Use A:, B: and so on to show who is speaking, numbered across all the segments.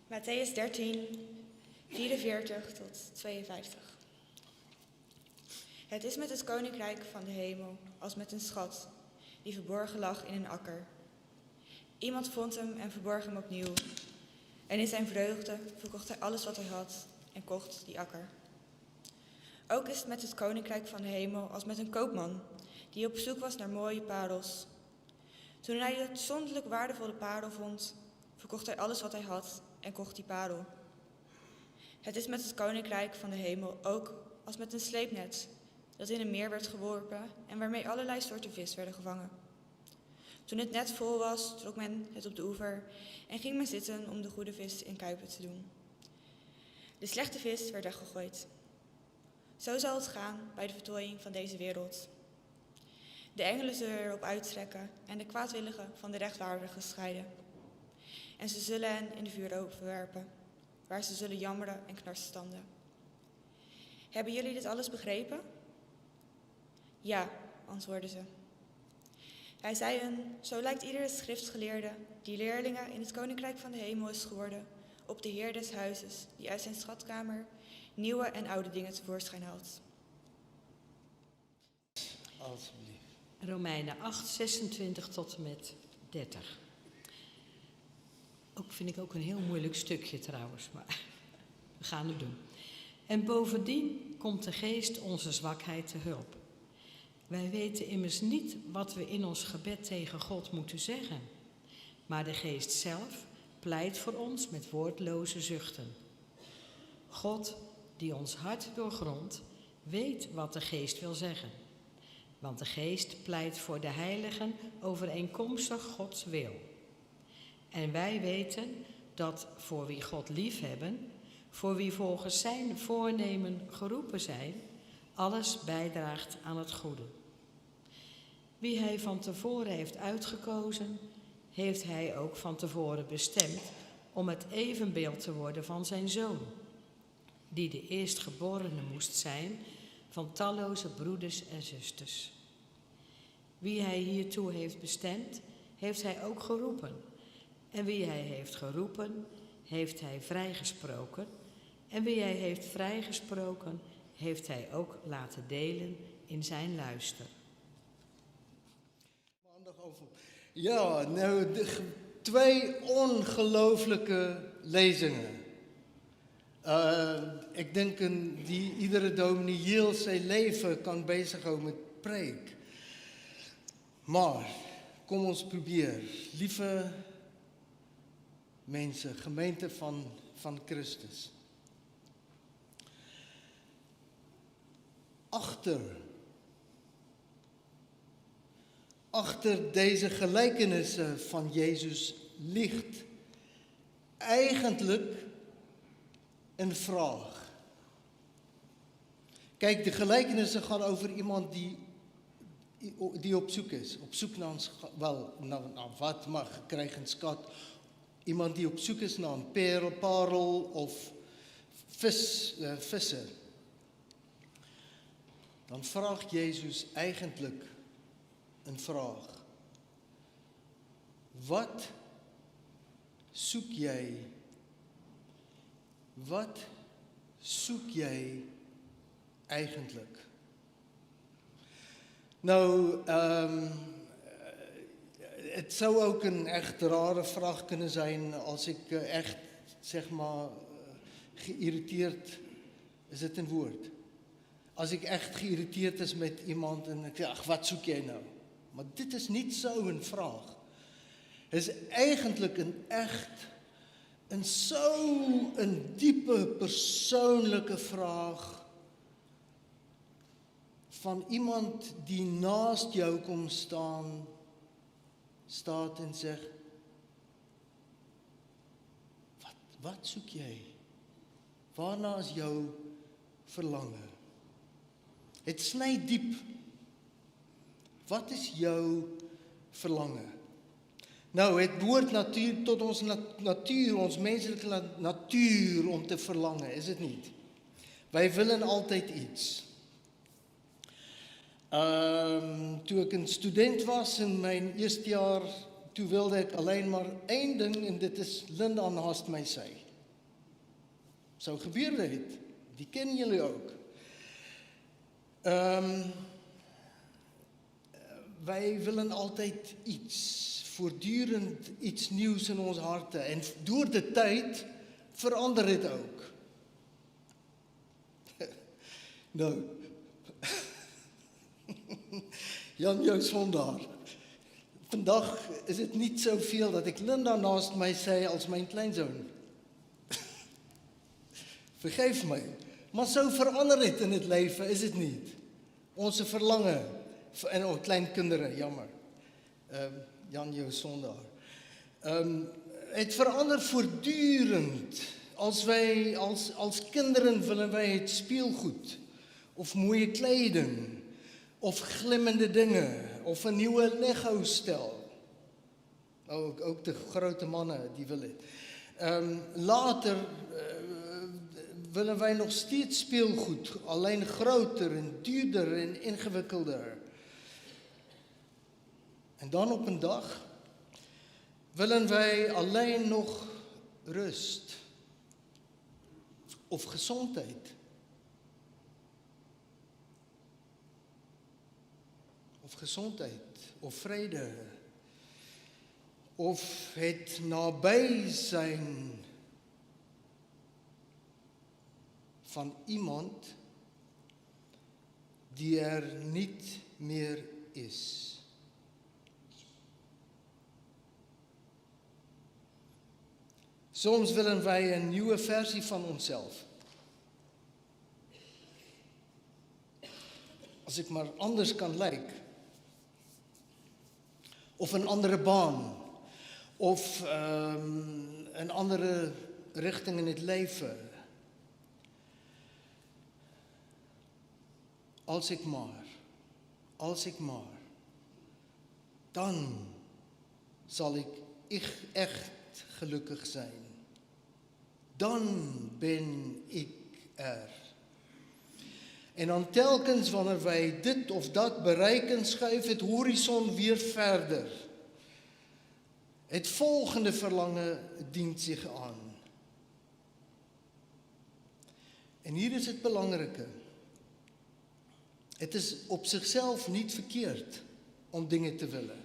A: Matthäus 13, 44 tot 52. Het is met het koninkrijk van de hemel als met een schat die verborgen lag in een akker. Iemand vond hem en verborg hem opnieuw. En in zijn vreugde verkocht hij alles wat hij had en kocht die akker. Ook is het met het koninkrijk van de hemel als met een koopman die op zoek was naar mooie parels. Toen hij de uitzonderlijk waardevolle parel vond, verkocht hij alles wat hij had en kocht die parel. Het is met het koninkrijk van de hemel ook als met een sleepnet dat in een meer werd geworpen en waarmee allerlei soorten vis werden gevangen. Toen het net vol was, trok men het op de oever en ging men zitten om de goede vis in kuipen te doen. De slechte vis werd weggegooid. Zo zal het gaan bij de voltooiing van deze wereld. De engelen zullen erop uittrekken en de kwaadwilligen van de rechtvaardigen scheiden. En ze zullen hen in de vuuroven verwerpen, waar ze zullen jammeren en knarstanden. Hebben jullie dit alles begrepen? Ja, antwoordden ze. Hij zei hen, zo lijkt iedere schriftgeleerde die leerlingen in het koninkrijk van de hemel is geworden, op de heer des huizes, die uit zijn schatkamer nieuwe en oude dingen tevoorschijn haalt.
B: Alsjeblieft.
C: Romeinen 8, 26 tot en met 30. Vind ik ook een heel moeilijk stukje trouwens, maar we gaan het doen. En bovendien komt de geest onze zwakheid te hulp. Wij weten immers niet wat we in ons gebed tegen God moeten zeggen. Maar de geest zelf pleit voor ons met woordloze zuchten. God, die ons hart doorgrondt, weet wat de geest wil zeggen. Want de geest pleit voor de heiligen overeenkomstig Gods wil. En wij weten dat voor wie God liefhebben, voor wie volgens zijn voornemen geroepen zijn, alles bijdraagt aan het goede. Wie hij van tevoren heeft uitgekozen, heeft hij ook van tevoren bestemd om het evenbeeld te worden van zijn zoon, die de eerstgeborene moest zijn van talloze broeders en zusters. Wie hij hiertoe heeft bestemd, heeft hij ook geroepen. En wie hij heeft geroepen, heeft hij vrijgesproken. En wie hij heeft vrijgesproken, heeft hij ook laten delen in zijn luister.
B: Ja, nou, twee ongelooflijke lezingen. Ik denk die iedere dominee heel zijn leven kan bezighouden met preek. Maar, kom ons probeer. Lieve mensen, gemeente van Christus. Achter deze gelijkenissen van Jezus ligt eigenlijk een vraag. Kijk, de gelijkenissen gaan over iemand die op zoek is. Op zoek naar wat mag krijgen schat. Iemand die op zoek is naar een parel of vissen. Dan vraagt Jezus eigenlijk een vraag. Wat zoek jij? Wat zoek jij eigenlijk? Nou, het zou ook een echt rare vraag kunnen zijn als ik echt, zeg maar, geïrriteerd, is het een woord? Als ik echt geïrriteerd is met iemand en ik zeg, wat zoek jij nou? Maar dit is niet zo'n vraag. Het is eigenlijk een diepe persoonlijke vraag van iemand die naast jou komt staat en zegt, wat zoek jij? Waarna is jouw verlangen? Het snijdt diep. Wat is jouw verlangen? Nou, het behoort tot onze natuur, ons menselijke natuur om te verlangen, is het niet? Wij willen altijd iets. Toen ik een student was in mijn eerste jaar, toen wilde ik alleen maar één ding en dit is Linda naast mij zei. sou gebeur het. Die ken julle ook. Wij willen altyd voortdurend iets nieuws in ons harte. En door de tyd verander dit ook. Nou, Jan jou Sondaar. Vandag is dit niet zoveel dat ek Linda naast my sê als mijn kleinzoon. Vergeef my, maar so verander het in het leven, is het niet. Onze verlangen, en ons kleinkinderen, jammer. Jan jou Sondaar. Het verander voortdurend. Als kinderen willen wij het speelgoed, of mooie kleding, of glimmende dingen, of een nieuwe Lego-stel. Ook de grote mannen, die willen het. Later willen wij nog steeds speelgoed, alleen groter en duurder en ingewikkelder. En dan op een dag willen wij alleen nog rust of gezondheid. Of gezondheid, of vrede, of het nabij zijn van iemand die er niet meer is. Soms willen wij een nieuwe versie van onszelf. Als ik maar anders kan lijken. Of een andere baan. Of een andere richting in het leven. Als ik maar. Dan zal ik echt gelukkig zijn. Dan ben ik er. En dan telkens wanneer wij dit of dat bereiken, schuift het horizon weer verder. Het volgende verlangen dient zich aan. En hier is het belangrijke. Het is op zichzelf niet verkeerd om dingen te willen.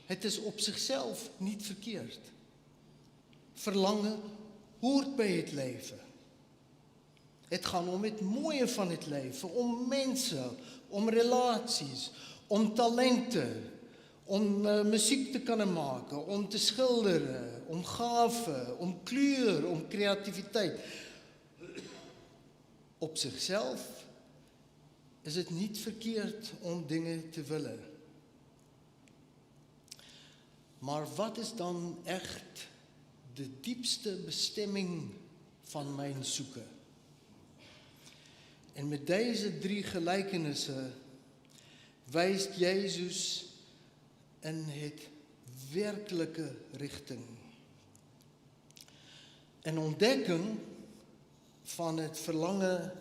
B: Het is op zichzelf niet verkeerd. Verlangen hoort bij het leven. Het gaat om het mooie van het leven, om mensen, om relaties, om talenten, om muziek te kunnen maken, om te schilderen, om gaven, om kleur, om creativiteit. Op zichzelf is het niet verkeerd om dingen te willen. Maar wat is dan echt de diepste bestemming van mijn zoeken? En met deze 3 gelijkenissen wijst Jezus in het werkelijke richting. Een ontdekking van het verlangen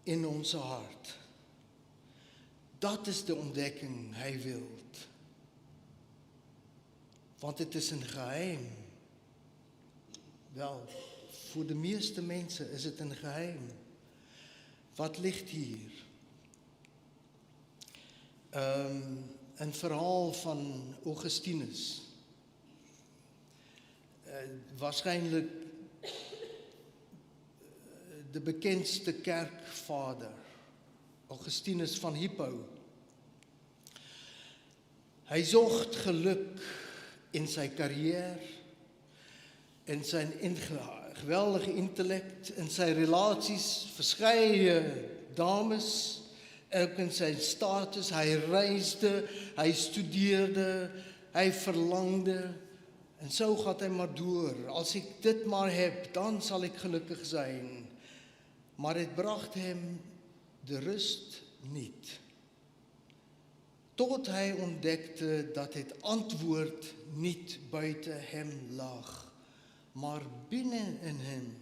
B: in onze hart. Dat is de ontdekking hij wilt. Want het is een geheim. Wel, voor de meeste mensen is het een geheim. Wat ligt hier? Een verhaal van Augustinus. Waarschijnlijk de bekendste kerkvader. Augustinus van Hippo. Hij zocht geluk in zijn carrière, in zijn geweldige intellect, in zijn relaties, verskeie dames, ook in zijn status. Hij reisde, hij studeerde, hij verlangde. En zo gaat hij maar door. Als ik dit maar heb, dan zal ik gelukkig zijn. Maar het bracht hem de rust niet. Tot hij ontdekte dat het antwoord niet buiten hem lag, maar binnen in hem.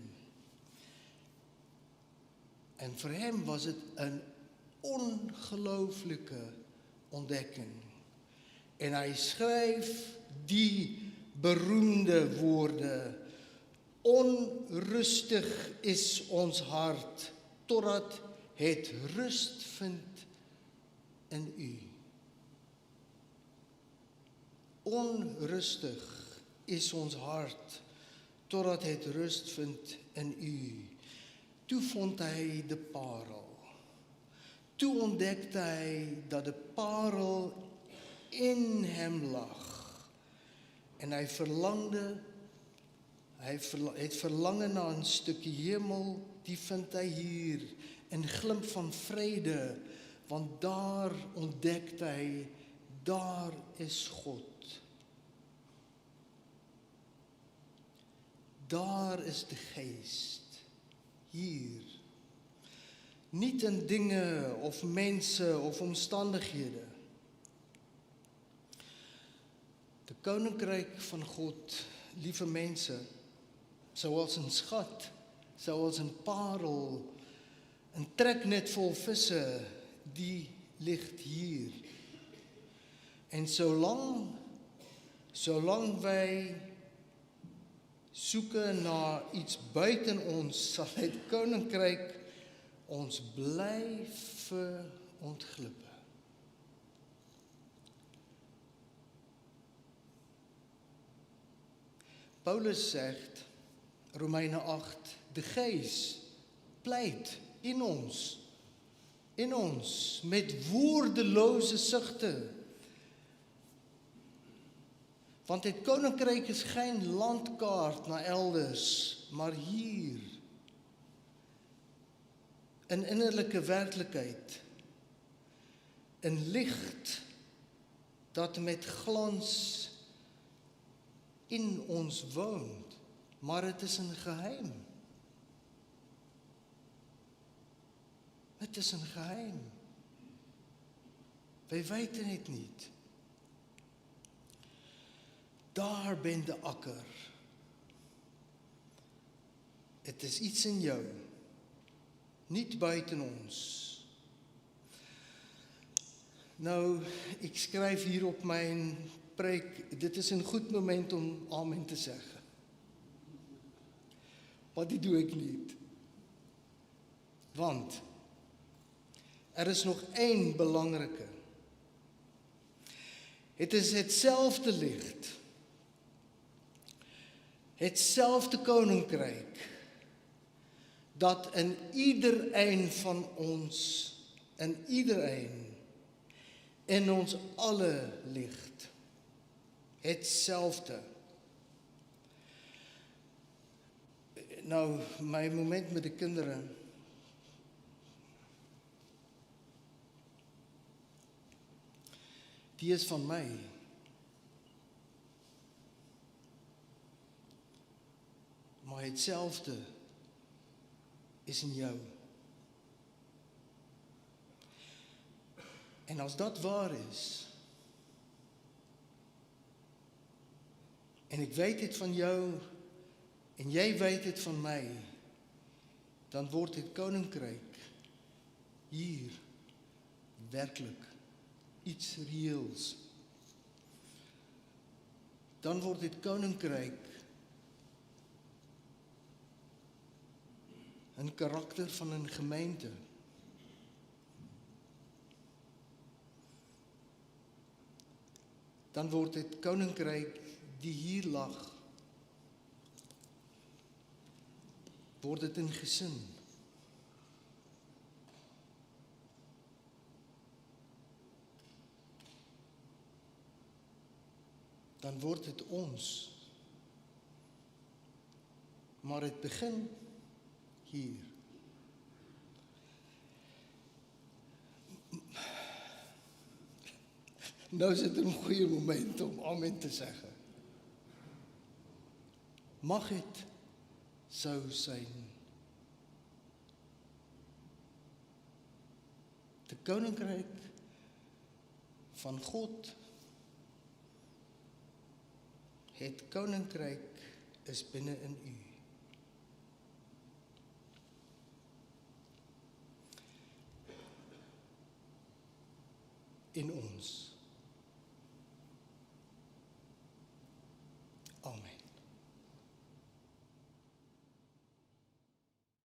B: En voor hem was het een ongelooflijke ontdekking. En hij schreef die beroemde woorden: Onrustig is ons hart, totdat het rust vind in U. Onrustig is ons hart, totdat het rust vind in U. Toe vond hy die parel. Toe ontdekte hy dat die parel in hem lag. En hy het verlange na 'n stukkie hemel, die vind hy hier, in glimp van vrede, want daar ontdekte hy, daar is God. Daar is die Geest, hier. Nie in dinge of mense of omstandighede. Die koninkryk van God, liewe mense, soos 'n schat, soos 'n parel, 'n treknet vol visse, die ligt hier. En solang wy soeke na iets buiten ons, sal het koninkryk ons bly verontglippe. Paulus zegt, Romeine 8, de Gees pleit in ons, met woordeloze sugte. Want het koninkryk is geen landkaart na elders, maar hier, in innerlijke werklikheid, een licht dat met glans in ons woont, maar het is een geheim. Het is een geheim. Wij weten het niet. Daar ben de akker. Het is iets in jou, niet buiten ons. Nou, ik schrijf hier op mijn preek, dit is een goed moment om amen te zeggen. Maar die doe ik niet. Want er is nog één belangrijke. Het is hetzelfde licht. Hetzelfde koninkrijk. Dat in iedereen van ons, in iedereen, in ons alle ligt. Hetzelfde. Nou, mijn moment met de kinderen. Die is van mij. Maar hetzelfde is in jou. En als dat waar is, en ik weet het van jou, en jij weet het van mij, dan wordt het koninkrijk hier werkelijk iets reëels. Dan wordt het koninkrijk een karakter van een gemeente. Dan wordt het koninkrijk die hier lag, wordt het een gezin. Dan wordt het ons. Maar het begin hier. Nou is het een goede moment om amen te zeggen. Mag het zo zijn. De koninkrijk van God. Het koninkrijk is binnen in u. In ons. Amen.